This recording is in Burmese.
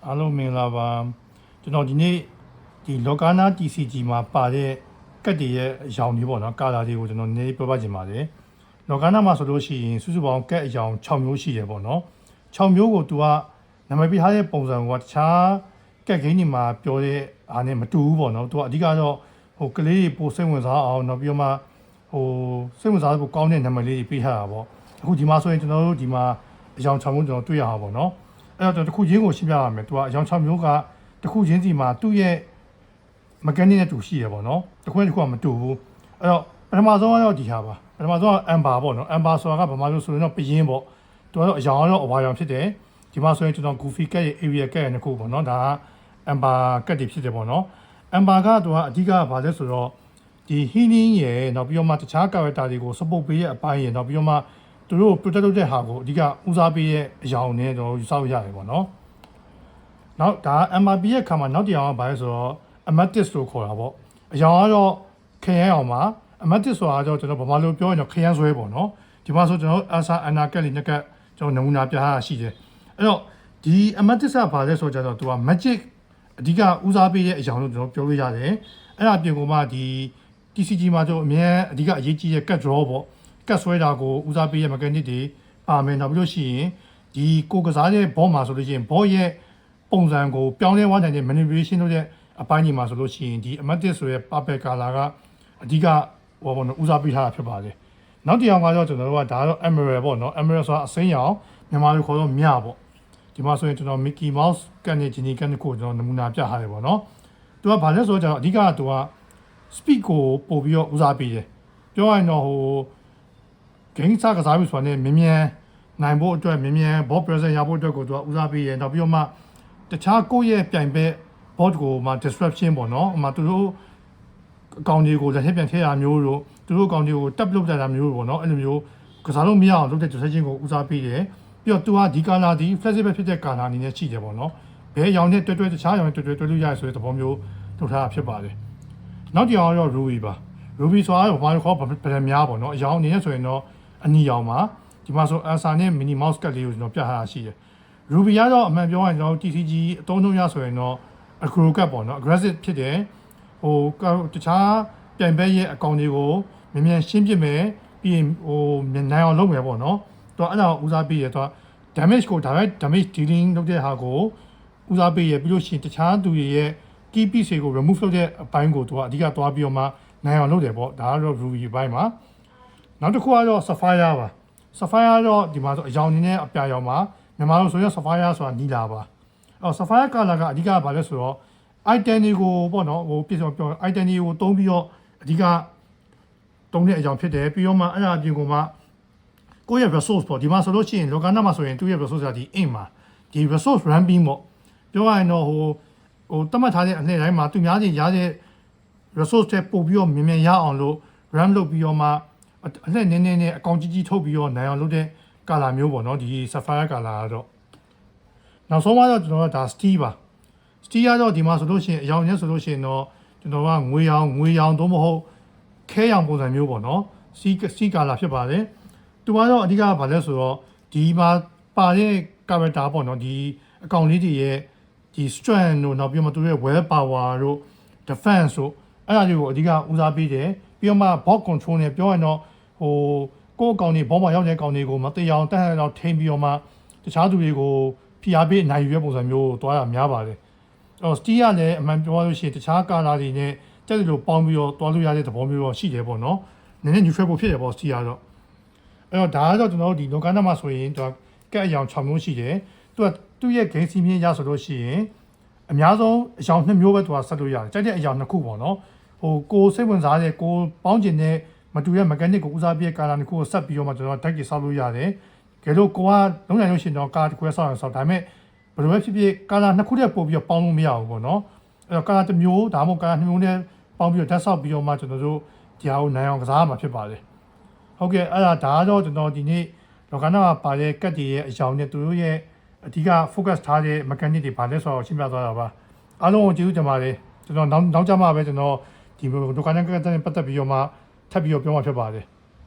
အားလုံးမင်္ဂလာပါကျွန်တော်ဒီနေ့ဒီလောကာနာ TCG မှာပါတဲ့ကတ်တွေရဲ့အယောင်တွေပေါ့နော်ကာလာတွေကိုကျွန်တော်နည်းနည်းပြောပြချင်ပါတယ်လောကာနာမှာဆိုလို့ရှိရင်စုစုပေါင်းကတ်အယောင်6မျိုးရှိတယ်ပေါ့နော်6မျိုးကိုသူကနာမည်ပေးထားတဲ့ပုံစံကတခြားကတ်ဂိမ်းတွေမှာပြောတဲ့အားနဲ့မတူဘူးပေါ့နော်သူကအဓိကတော့ဟိုကလေးတွေပိုစိတ်ဝင်စားအောင်နောက်ပြီးတော့မှဟိုစိတ်ဝင်စားဖို့ကောင်းတဲ့နာမည်လေးတွေပေးထားတာပေါ့အခုဒီမှာဆိုရင်ကျွန်တော်တို့ဒီမှာအယောင်6မျိုးကျွန်တော်တွေ့ရအောင်ပေါ့နော်အဲ့တော့တစ်ခုချင်းကိုရှင်းပြရမယ်သူကအယောင်6မျိုးကတစ်ခုချင်းစီမှာသူ့ရဲ့ mechanic နဲ့တူရှိရပေါ့နော်တစ်ခုနဲ့တစ်ခုကမတူဘူးအဲ့တော့ပထမဆုံးကတော့ဒီဟာပါပထမဆုံးက amber ပေါ့နော် amber ဆိုတာကဘာမှလို့ဆိုရင်တော့ပယင်းပေါ့သူကတော့အယောင်ကတော့အဝါရောင်ဖြစ်တယ်ဒီမှာဆိုရင်ကျွန်တော် goofy cat ရဲ့ area cat ရဲ့နှစ်ခုပေါ့နော်ဒါက amber cat တွေဖြစ်တယ်ပေါ့နော် amber ကသူကအဓိကဘာလဲဆိုတော့ဒီ healing ရဲ့နောက်ပြီးတော့မှတခြား character တွေကို support ပေးရဲ့အပိုင်းရဲ့နောက်ပြီးတော့မှသူတို့ protect လုပ်တဲ့ဟာကိုအဓိကဦးစားပေးရဲ့အယောင်နဲ့ကျွန်တော်ယူဆလို့ရတယ်ပေါ့နော်နောက်ဒါ MRP ရဲ့ခါမှာနောက်တစ်ယောက်ကဘာလဲဆိုတော့ amethyst လို့ခေါ်တာပေါ့အယောင်ကတော့ခရမ်းအောင်ပါ amethyst ဆိုတာကတော့ကျွန်တော်ဗမာလိုပြောရင်တော့ခရမ်းဆွဲပေါ့နော်ဒီမှာဆိုကျွန်တော် asa anakal လေးနှစ်ကကျွန်တော်နမူနာပြထားတာရှိတယ်အဲ့တော့ဒီ amethyst ကဘာလဲဆိုတော့သူက magic အဓိကဦးစားပေးတဲ့အယောင်လို့ကျွန်တော်ပြောလို့ရတယ်အဲ့ဒါပြင်ကမှဒီ TCG မှာကျွန်တော်အများအဓိကအရေးကြီးတဲ့ cut draw ပေါ့ကတ်ဆွဲတာကိုဦးစားပေးရဲ့ mechanic တွေပါမယ်နောက်ပြီးလို့ရှိရင်ဒီကိုကစားတဲ့ ball မှာဆိုလို့ရှိရင် ball ရဲ့ပုံစံကိုပြောင်းလဲသွားနိုင်တဲ့ manipulation လုပ်တဲ့အပိုင်းကြီးမှာဆိုလို့ရှိရင်ဒီ amethyst ဆိုတဲ့ purple color ကအဓိကဟောပေါ့နော်ဦးစားပေးထားတာဖြစ်ပါတယ်နောက်တစ်ယောက်ကတော့ကျွန်တော်တို့ကဒါကတော့ emerald ပေါ့နော် emerald ဆိုတာအစိမ်းရောင်မြန်မာလိုခေါ်တော့မြပေါ့ဒီမှာဆိုရင်ကျွန်တော် Mickey Mouse ကနေ Genie ကနေကိုကျွန်တော်နမူနာပြထားတယ်ပေါ့နော်သူကဘာလဲဆိုတော့အဓိကသူက speed ကိုပို့ပြီးတော့ဦးစားပေးတယ်ပြောရရင်တော့ဟိုဂိမ်းစားကစားပြီးဆိုတာနဲ့မြ мян နိုင်ဖို့အတွက်မြ мян ball present ရဖို့အတွက်ကိုသူကဦးစားပေးရနောက်ပြီးတော့မှတခြားကိုယ့်ရဲ့ပြိုင်ဘက် ball ကိုမှ disruption ပေါ့နော်ဟိုမှာသူတို့အကောင့်တွေကိုလက်ထက်ပြန်ထည့်ရမျိုးတို့သူတို့အကောင့်တွေကိုတက်လုပ်တာမျိုးပေါ့နော်အဲ့လိုမျိုးကစားလို့မရအောင်လုပ်တဲ့ disruption ကိုဦးစားပေးတယ်ပြီးတော့သူကဒီကာလာဒီ flexible ဖြစ်တဲ့ကာလာအနေနဲ့ရှိတယ်ပေါ့နော်ဘယ်ရောင်နဲ့တွဲတခြားရောင်နဲ့တွဲလို့ရဆိုတဲ့သဘောမျိုးထုတ်ထားတာဖြစ်ပါတယ်နောက်တစ်ယောက်ကတော့ ruby ပါ ruby ဆိုတာကဘာလို့ခေါ်ဗရများပေါ့နော်အရောင်အနေနဲ့ဆိုရင်တော့အနီရောင်ပါဒီမှာဆို answer နဲ့ mini mouse ကတ်လေးကိုကျွန်တော်ပြထားတာရှိတယ် ruby ကတော့အမှန်ပြောရင်ကျွန်တော် TCG အသုံးလုံးရဆိုရင်တော့ aggro ကတ်ပေါ့နော် aggressive ဖြစ်တယ်ဟိုတခြားပြိုင်ဘက်ရဲ့အကောင့်တွေကိုမြင်မြန်ရှင်းပြမယ်ပြီးရင်ဟိုနိုင်အောင်လုပ်မယ်ပေါ့နော်သူကအဲ့ဒါကိုဦးစားပေးရသူက damage ကို direct damage dealing လုပ်တဲ့ဟာကိုဦးစားပေးရပြီးလို့ရှိရင်တခြားသူတွေရဲ့ key piece တွေကို remove လုပ်တဲ့အပိုင်းကိုသူကအဓိကသွားပြီးတော့မှနိုင်အောင်လုပ်တယ်ပေါ့ဒါကတော့ ruby ဘိုင်းမှာနောက်တစ်ခုကတော့ sapphire ပါ sapphire တော့ဒီမှာဆိုအယောင်နေနဲ့အပြာရောင်ပါမြန်မာလိုဆိုရင် sapphire ဆိုတာနီလာပါအော် sapphire color ကအဓိကဘာလဲဆိုတော့ item တွေကိုပေါ့နော်ဟိုပြည့်စုံပြော item တွေကိုတုံးပြီးတော့အဓိကတုံးတဲ့အကြောင်းဖြစ်တယ်ပြီးတော့မှအဲ့ဒါအပြင်ကမှကိုယ့်ရဲ့ resource ပေါ့ဒီမှာဆိုလို့ရှိရင် local မှာဆိုရင်သူ့ရဲ့ resource ကဒီ ink မှာဒီ resource ramping ပေါ့ပြောရရင်တော့ဟိုတတ်မှတ်ထားတဲ့အနှစ်တိုင်းမှာသူများကြီးရတဲ့ resource တွေပို့ပြီးတော့မြင်မြန်ရအောင်လို့ ram လုပ်ပြီးတော့မှအနှစ်နည်းနည်းနဲ့အကောင်ကြီးထုတ်ပြီးတော့နိုင်အောင်လုပ်တဲ့ color မျိုးပေါ့နော်ဒီ sapphire color ကတော့နောက်ဆုံးတော့ကျွန်တော်ကဒါ steel ပါ steel ကတော့ဒီမှာဆိုလို့ရှိရင်အရောင်နဲ့ဆိုလို့ရှိရင်တော့ကျွန်တော်ကငွေရောင်သို့မဟုတ်ခဲရောင်ပုံစံမျိုးပေါ့နော် steel color ဖြစ်ပါတယ်သူကတော့အဓိကဘာလဲဆိုတော့ဒီမှာပါတဲ့ character ပေါ့နော်ဒီအကောင်လေးတွေရဲ့ဒီ strength တို့နောက်ပြီးမှသူရဲ့ well power တို့ defense တို့အဲ့ဒါတွေကိုအဓိကဦးစားပေးတယ်ပြီးတော့မှ bot control နဲ့ပြောရင်တော့ဟိုကိုယ့်အကောင်တွေဘောမှာရောက်တဲ့ကောင်တွေကိုမသိအောင်တန်းအောင်ထိန်းပြီးတော့မှတခြားသူတွေကိုဖိအားပေးနိုင်ရွေးပုံစံမျိုးကိုတွားရများပါတယ်အော် steel ကလည်းအမှန်ပြောလို့ရှိရင်တခြား color တွေနဲ့တက်တယ်လို့ပေါင်းပြီးတော့တွားလို့ရတဲ့သဘောမျိုးတော့ရှိတယ်ပေါ့နော်နည်းနည်း neutral ပို့ဖြစ်တယ်ပေါ့ steel ကတော့အဲ့တော့ဒါကတော့ကျွန်တော်တို့ဒီ local မှာဆိုရင်သူကက်အယောင်6မျိုးရှိတယ်သူ့ရဲ့ game စီးမြင့်ရဆိုလို့ရှိရင်အများဆုံးအယောင်2မျိုးပဲသူကဆက်လို့ရတယ်ကြိုက်တဲ့အယောင်2ခုပေါ့နော်ဟိုကိုစိတ်ဝင်စားတဲ့ကိုပေါင်းကျင်တဲ့မတူတဲ့ mechanic ကိုဦးစားပေးကာလာတစ်ခုကိုဆက်ပြီးတော့မှကျွန်တော် deck ကြီးဆောက်လို့ရတယ်ကဲလို့ကိုကလုံးနိုင်လို့ရှိရင်တော့ကာတစ်ခုဆောက်အောင်ဆောက်ဒါပေမဲ့ဘယ်လိုပဲဖြစ်ဖြစ်ကာလာ2ခုတည်းပို့ပြီးတော့ပေါင်းလို့မရဘူးပေါ့နော်အဲ့တော့ကာလာ1မျိုးဒါမှမဟုတ်ကာလာ2မျိုးနဲ့ပေါင်းပြီးတော့ deck ဆောက်ပြီးတော့မှကျွန်တော်တို့ဒီဟာကိုနိုင်အောင်ကစားရမှာဖြစ်ပါတယ်ဟုတ်ကဲ့အဲ့ဒါတော့ကျွန်တော်ဒီနေ့လောကနာမှာပါတဲ့ကတ်တွေရဲ့အယောင်နဲ့သူတို့ရဲ့အဓိက focus ထားတဲ့ mechanic တွေပါလဲဆိုတော့ရှင်းပြသွားတာပါအားလုံးကိုကျေးဇူးတင်ပါတယ်ကျွန်တော်နောက်ကြမှာပဲကျွန်တော်ဒီလောကနာကတ်တဲ့ပတ်သက်ပြီးတော့မှထပ်ပြီးတော့ပြောမှာဖြစ်ပါတယ်